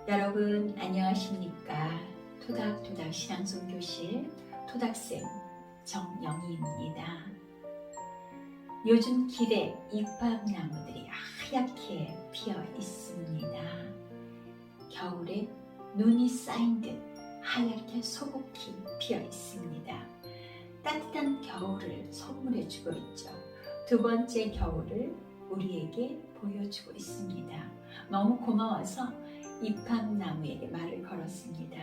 여러분 안녕하십니까? 토닥토닥 신앙송교실 토닥쌤 정영희입니다. 요즘 길에 잎밥나무들이 하얗게 피어 있습니다. 겨울에 눈이 쌓인 듯 하얗게 소복히 피어 있습니다. 따뜻한 겨울을 선물해주고 있죠. 두 번째 겨울을 우리에게 보여주고 있습니다. 너무 고마워서 잎밥나무에게 말을 걸었습니다.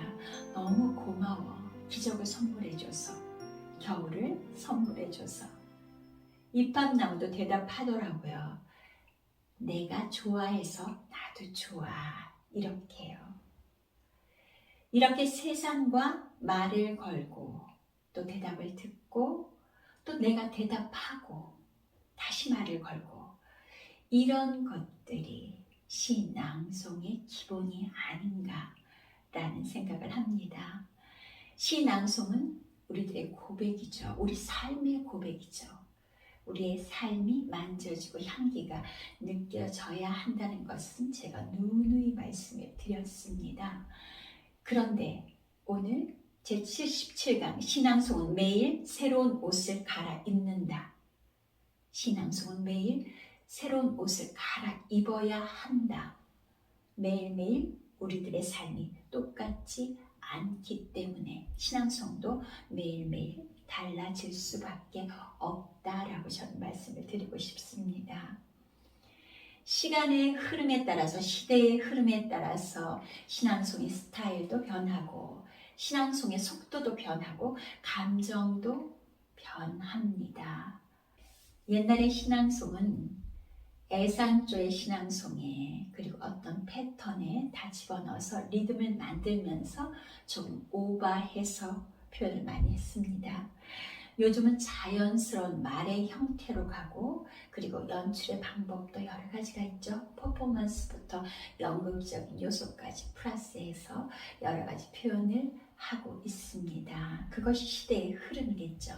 너무 고마워. 기적을 선물해줘서, 겨울을 선물해줘서. 잎밥나무도 대답하더라고요. 내가 좋아해서 나도 좋아. 이렇게요. 이렇게 세상과 말을 걸고 또 대답을 듣고 또 내가 대답하고 다시 말을 걸고, 이런 것들이 시낭송의 기본이 아닌가라는 생각을 합니다. 시낭송은 우리들의 고백이죠. 우리 삶의 고백이죠. 우리의 삶이 만져지고 향기가 느껴져야 한다는 것은 제가 누누이 말씀을 드렸습니다. 그런데 오늘 제77강 신앙송은 매일 새로운 옷을 갈아입는다. 신앙송은 매일 새로운 옷을 갈아입어야 한다. 매일매일 우리들의 삶이 똑같지 않기 때문에 신앙송도 매일매일 달라질 수밖에 없다라고 저는 말씀을 드리고 싶습니다. 시간의 흐름에 따라서, 시대의 흐름에 따라서 신앙송의 스타일도 변하고 신앙송의 속도도 변하고 감정도 변합니다. 옛날의 신앙송은 애상조의 신앙송에 그리고 어떤 패턴에 다 집어넣어서 리듬을 만들면서 조금 오버해서 표현을 많이 했습니다. 요즘은 자연스러운 말의 형태로 가고 그리고 연출의 방법도 여러 가지가 있죠. 퍼포먼스부터 연극적인 요소까지 플러스해서 여러 가지 표현을 하고 있습니다. 그것이 시대의 흐름이겠죠.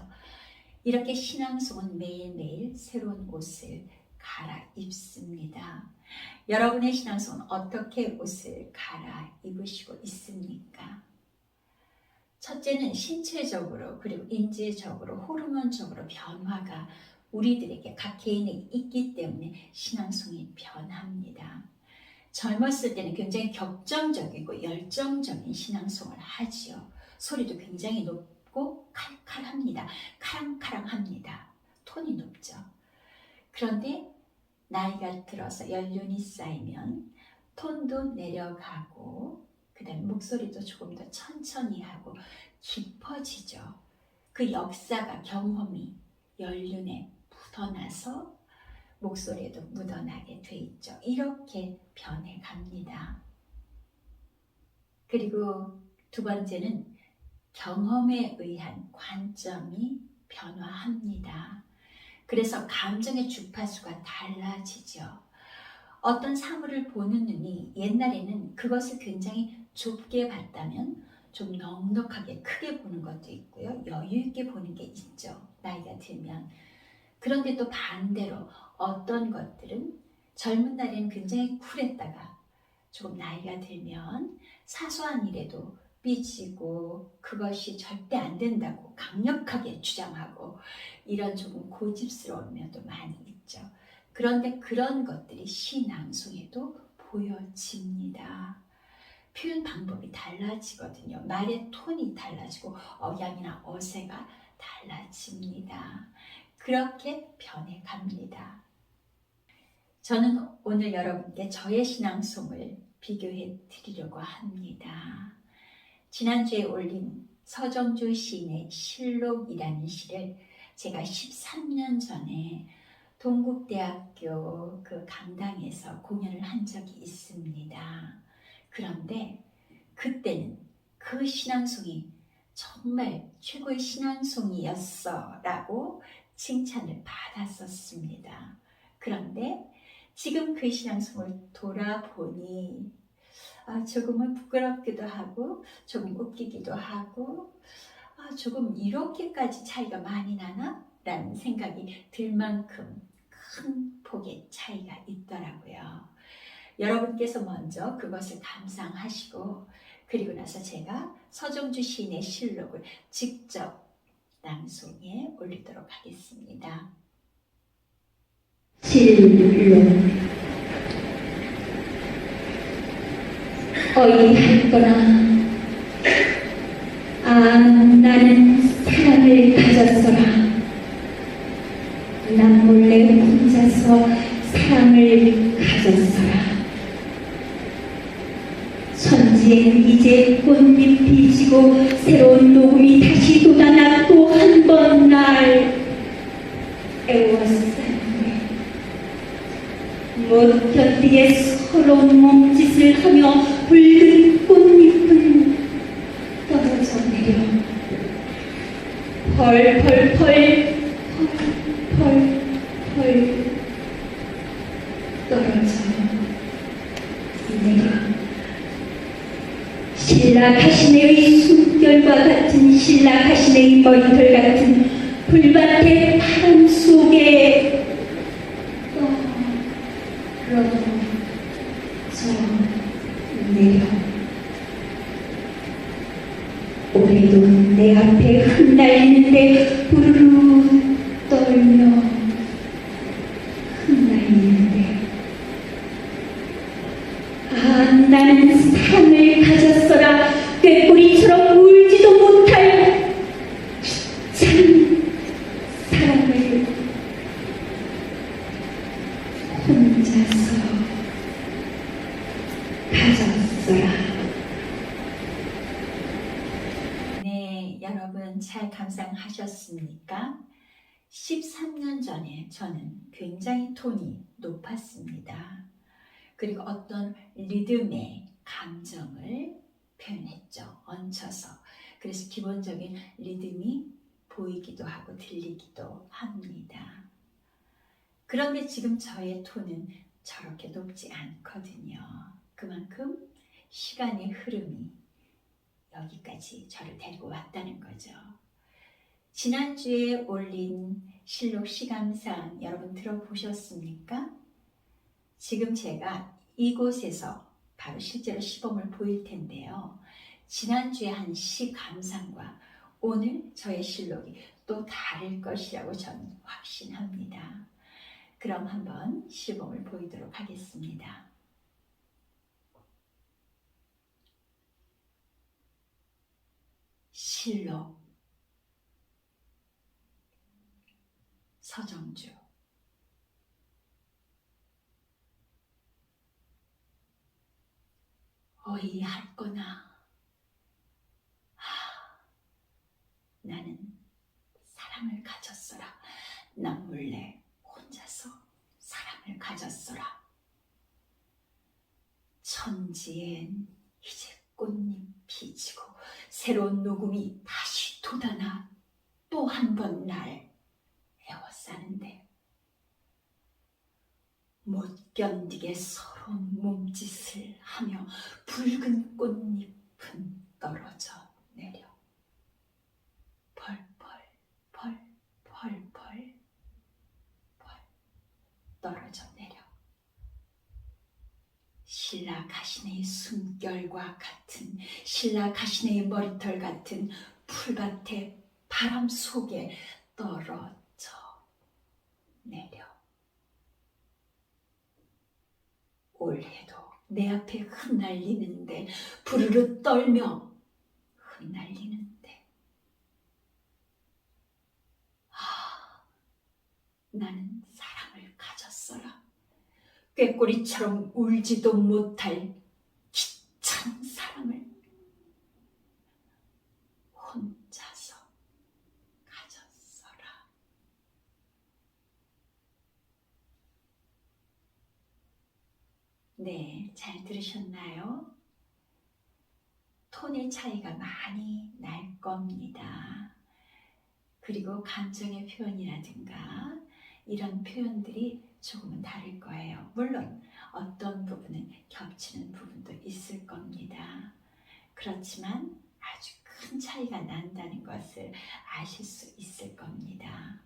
이렇게 신앙송은 매일매일 새로운 옷을 갈아입습니다. 여러분의 신앙송은 어떻게 옷을 갈아입으시고 있습니까? 첫째는 신체적으로 그리고 인지적으로 호르몬적으로 변화가 우리들에게 각 개인에게 있기 때문에 신앙송이 변합니다. 젊었을 때는 굉장히 격정적이고 열정적인 신앙송을 하지요. 소리도 굉장히 높고 칼칼합니다. 카랑카랑합니다. 톤이 높죠. 그런데 나이가 들어서 연륜이 쌓이면 톤도 내려가고 그 다음에 목소리도 조금 더 천천히 하고 깊어지죠. 그 역사가, 경험이 연륜에 묻어나서 목소리에도 묻어나게 돼 있죠. 이렇게 변해갑니다. 그리고 두 번째는 경험에 의한 관점이 변화합니다. 그래서 감정의 주파수가 달라지죠. 어떤 사물을 보는 눈이 옛날에는 그것을 굉장히 좁게 봤다면 좀 넉넉하게 크게 보는 것도 있고요. 여유 있게 보는 게 있죠. 나이가 들면. 그런데 또 반대로 어떤 것들은 젊은 날에는 굉장히 쿨했다가 조금 나이가 들면 사소한 일에도 삐지고 그것이 절대 안 된다고 강력하게 주장하고 이런 조금 고집스러운 면도 많이 있죠. 그런데 그런 것들이 시낭송에도 보여집니다. 표현 방법이 달라지거든요. 말의 톤이 달라지고 억양이나 어세가 달라집니다. 그렇게 변해갑니다. 저는 오늘 여러분께 저의 신앙송을 비교해 드리려고 합니다. 지난주에 올린 서정주 시인의 실록이라는 시를 제가 13년 전에 동국대학교 그 강당에서 공연을 한 적이 있습니다. 그런데 그때는 그 신앙송이 정말 최고의 신앙송이었어 라고 칭찬을 받았었습니다. 그런데 지금 그 신앙송을 돌아보니 조금은 부끄럽기도 하고 조금 웃기기도 하고 조금 이렇게까지 차이가 많이 나나? 라는 생각이 들 만큼 큰 폭의 차이가 있더라고요. 여러분께서 먼저 그것을 감상하시고 그리고 나서 제가 서정주 시인의 실록을 직접 낭송에 올리도록 하겠습니다. 실록 어이없거나 나는 사랑을 가졌어라. 난 몰래 혼자서 사랑을 가졌어라. 천지에는 이제 꽃잎이 지고 새로운 녹음이 다시 돋아나 또 한 번 날 애워쌌네. 못 견디게 서러운 몸짓을 하며 붉은 꽃잎은 떨어져 내려 펄펄펄 떨어져 내려 신라 가시네의 숨결과 같은 신라 가시네의 머리털 같은 풀밭의 바람 속에 떨어져 내려 올해도 내 앞에 흩날리는데 부르르 떨며 흩날리는데 나는 사랑을 가졌어라. 꾀꼬리처럼 울지도 못할 참 사랑을 혼자서 가졌어라. 네, 여러분 잘 감상하셨습니까? 13년 전에 저는 굉장히 톤이 높았습니다. 그리고 어떤 리듬의 감정을 표현했죠. 얹혀서. 그래서 기본적인 리듬이 보이기도 하고 들리기도 합니다. 그런데 지금 저의 톤은 저렇게 높지 않거든요. 그만큼 시간의 흐름이 여기까지 저를 데리고 왔다는 거죠. 지난주에 올린 실록 시감상 여러분 들어보셨습니까? 지금 제가 이곳에서 바로 실제로 시범을 보일 텐데요. 지난주에 한 시 감상과 오늘 저의 실록이 또 다를 것이라고 저는 확신합니다. 그럼 한번 시범을 보이도록 하겠습니다. 실록 서정주 어이없거나 나는 사랑을 가졌어라. 난 몰래 혼자서 사랑을 가졌어라. 천지엔 이제 꽃잎이 지고 새로운 녹음이 다시 돋아나 또 한 번 날 애워싸는데 못 견디게 서러운 몸짓을 하며 붉은 꽃잎은 떨어져 내려 펄펄 떨어져 내려 신라 가시네의 숨결과 같은 신라 가시네의 머리털 같은 풀밭의 바람 속에 떨어져 내려 올해도 내 앞에 흩날리는데 부르르 떨며 흩날리는데 나는 사랑을 가졌어라. 꾀꼬리처럼 울지도 못할 기찬 사랑을 혼자서 가졌어라. 네, 잘 들으셨나요? 톤의 차이가 많이 날 겁니다. 그리고 감정의 표현이라든가 이런 표현들이 조금은 다를 거예요. 물론 어떤 부분은 겹치는 부분도 있을 겁니다. 그렇지만 아주 큰 차이가 난다는 것을 아실 수 있을 겁니다.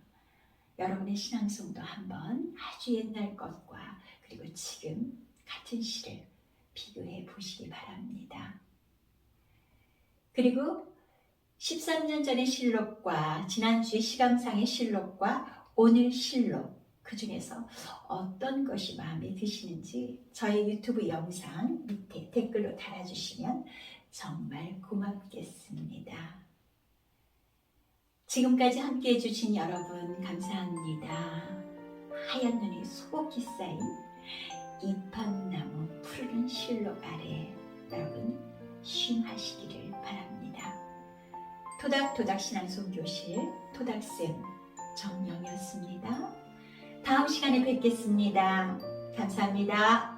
여러분의 신앙송도 한번 아주 옛날 것과 그리고 지금 같은 시를 비교해 보시기 바랍니다. 그리고 13년 전의 실록과 지난주의 시감상의 실록과 오늘 실록, 그 중에서 어떤 것이 마음에 드시는지 저희 유튜브 영상 밑에 댓글로 달아주시면 정말 고맙겠습니다. 지금까지 함께 해주신 여러분 감사합니다. 하얀 눈이 소복히 쌓인 이판나무 푸르른 실록 아래 여러분 쉼하시기를 바랍니다. 토닥토닥 신앙송교실 토닥쌤 정영이었습니다. 다음 시간에 뵙겠습니다. 감사합니다.